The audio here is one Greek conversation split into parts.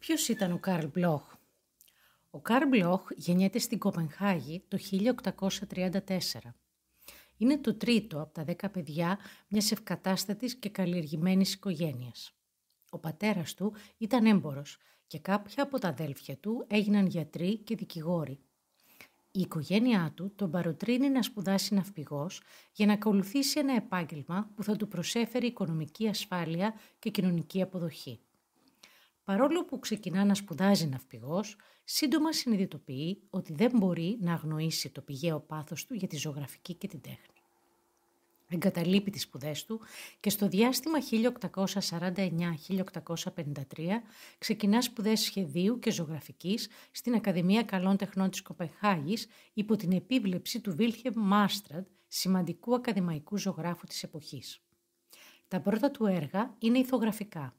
Ποιος ήταν ο Καρλ Μπλοχ? Ο Καρλ Μπλοχ γεννιέται στην Κοπενχάγη το 1834. Είναι το τρίτο από τα 10 παιδιά μιας ευκατάστατης και καλλιεργημένης οικογένειας. Ο πατέρας του ήταν έμπορος και κάποια από τα αδέλφια του έγιναν γιατροί και δικηγόροι. Η οικογένειά του τον παροτρύνει να σπουδάσει ναυπηγός για να ακολουθήσει ένα επάγγελμα που θα του προσέφερε οικονομική ασφάλεια και κοινωνική αποδοχή. Παρόλο που ξεκινά να σπουδάζει ναυπηγός, σύντομα συνειδητοποιεί ότι δεν μπορεί να αγνοήσει το πηγαίο πάθος του για τη ζωγραφική και την τέχνη. Εγκαταλείπει τις σπουδές του και στο διάστημα 1849-1853 ξεκινά σπουδές σχεδίου και ζωγραφικής στην Ακαδημία Καλών Τεχνών της Κοπενχάγης υπό την επίβλεψη του Βίλχελμ Μάρστραντ, σημαντικού ακαδημαϊκού ζωγράφου της εποχής. Τα πρώτα του έργα είναι ηθογραφικά,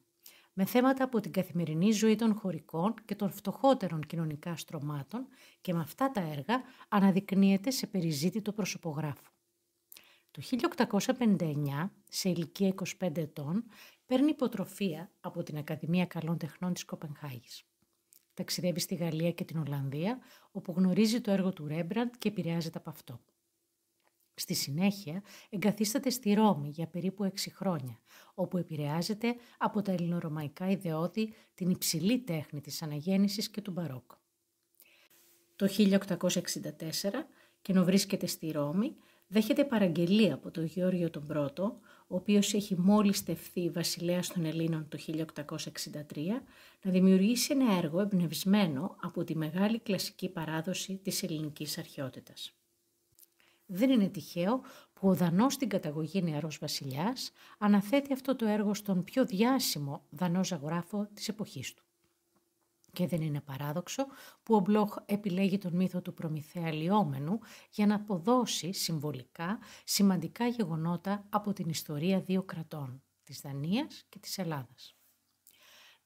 με θέματα από την καθημερινή ζωή των χωρικών και των φτωχότερων κοινωνικά στρωμάτων και με αυτά τα έργα αναδεικνύεται σε περιζήτητο προσωπογράφο. Το 1859, σε ηλικία 25 ετών, παίρνει υποτροφία από την Ακαδημία Καλών Τεχνών της Κοπενχάγης. Ταξιδεύει στη Γαλλία και την Ολλανδία, όπου γνωρίζει το έργο του Ρέμπραντ και επηρεάζεται από αυτό. Στη συνέχεια εγκαθίσταται στη Ρώμη για περίπου 6 χρόνια, όπου επηρεάζεται από τα ελληνορωμαϊκά ιδεώδη, την υψηλή τέχνη της αναγέννησης και του μπαρόκ. Το 1864, και ενώ βρίσκεται στη Ρώμη, δέχεται παραγγελία από τον Γεώργιο τον Πρώτο, ο οποίος έχει μόλις τευθεί βασιλέας των Ελλήνων το 1863, να δημιουργήσει ένα έργο εμπνευσμένο από τη μεγάλη κλασική παράδοση της ελληνικής αρχαιότητας. Δεν είναι τυχαίο που ο Δανός στην καταγωγή νεαρός βασιλιάς αναθέτει αυτό το έργο στον πιο διάσημο Δανό ζωγράφο της εποχής του. Και δεν είναι παράδοξο που ο Μπλοχ επιλέγει τον μύθο του Προμηθέα λιόμενου για να αποδώσει συμβολικά σημαντικά γεγονότα από την ιστορία δύο κρατών, της Δανίας και της Ελλάδας.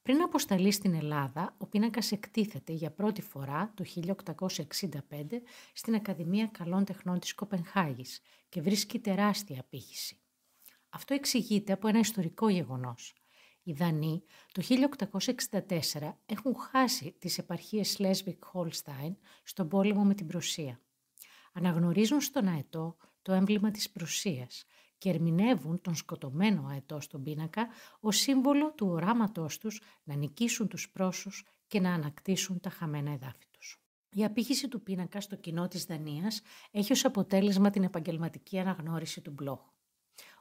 Πριν αποσταλεί στην Ελλάδα, ο πίνακας εκτίθεται για πρώτη φορά το 1865 στην Ακαδημία Καλών Τεχνών της Κοπενχάγης και βρίσκει τεράστια απήχηση. Αυτό εξηγείται από ένα ιστορικό γεγονός. Οι Δανείοι το 1864 έχουν χάσει τις επαρχίες Σλέσβικ-Χόλσταϊν στον πόλεμο με την Προυσία. Αναγνωρίζουν στον αετό το έμβλημα της Προυσίας και ερμηνεύουν τον σκοτωμένο αετό στον πίνακα ως σύμβολο του οράματός τους να νικήσουν τους Πρώσους και να ανακτήσουν τα χαμένα εδάφη τους. Η απήχηση του πίνακα στο κοινό της Δανίας έχει ως αποτέλεσμα την επαγγελματική αναγνώριση του Μπλοχ.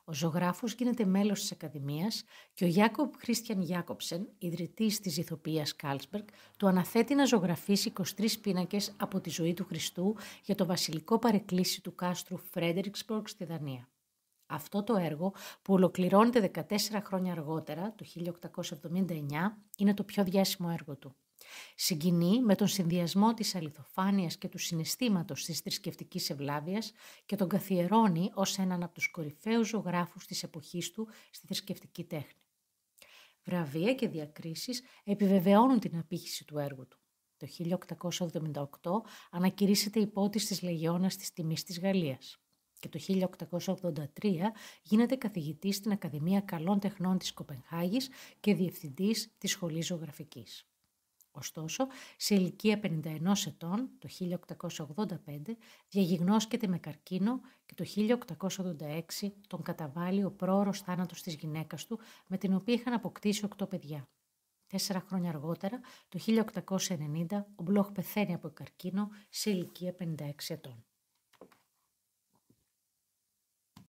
Ο ζωγράφος γίνεται μέλος της Ακαδημίας και ο Γιάκοπ Χρίστιαν Γιάκοψεν, ιδρυτής της ηθοποιίας Κάλσμπεργκ, του αναθέτει να ζωγραφίσει 23 πίνακες από τη ζωή του Χριστού για το βασιλικό παρεκκλήσι του κάστρου Φρέντεριξμποργκ στη Δανία. Αυτό το έργο, που ολοκληρώνεται 14 χρόνια αργότερα, το 1879, είναι το πιο διάσημο έργο του. Συγκινεί με τον συνδυασμό της αληθοφάνειας και του συναισθήματος της θρησκευτικής ευλάβειας και τον καθιερώνει ως έναν από τους κορυφαίους ζωγράφους της εποχής του στη θρησκευτική τέχνη. Βραβεία και διακρίσεις επιβεβαιώνουν την απήχηση του έργου του. Το 1878 ανακηρύσσεται υπότης της Λεγεώνας της Τιμής της Γαλλίας και το 1883 γίνεται καθηγητής στην Ακαδημία Καλών Τεχνών της Κοπενχάγης και διευθυντής της Σχολής Ζωγραφικής. Ωστόσο, σε ηλικία 51 ετών, το 1885, διαγιγνώσκεται με καρκίνο και το 1886 τον καταβάλει ο πρόωρος θάνατος της γυναίκας του, με την οποία είχαν αποκτήσει 8 παιδιά. 4 χρόνια αργότερα, το 1890, ο Μπλοχ πεθαίνει από καρκίνο σε ηλικία 56 ετών.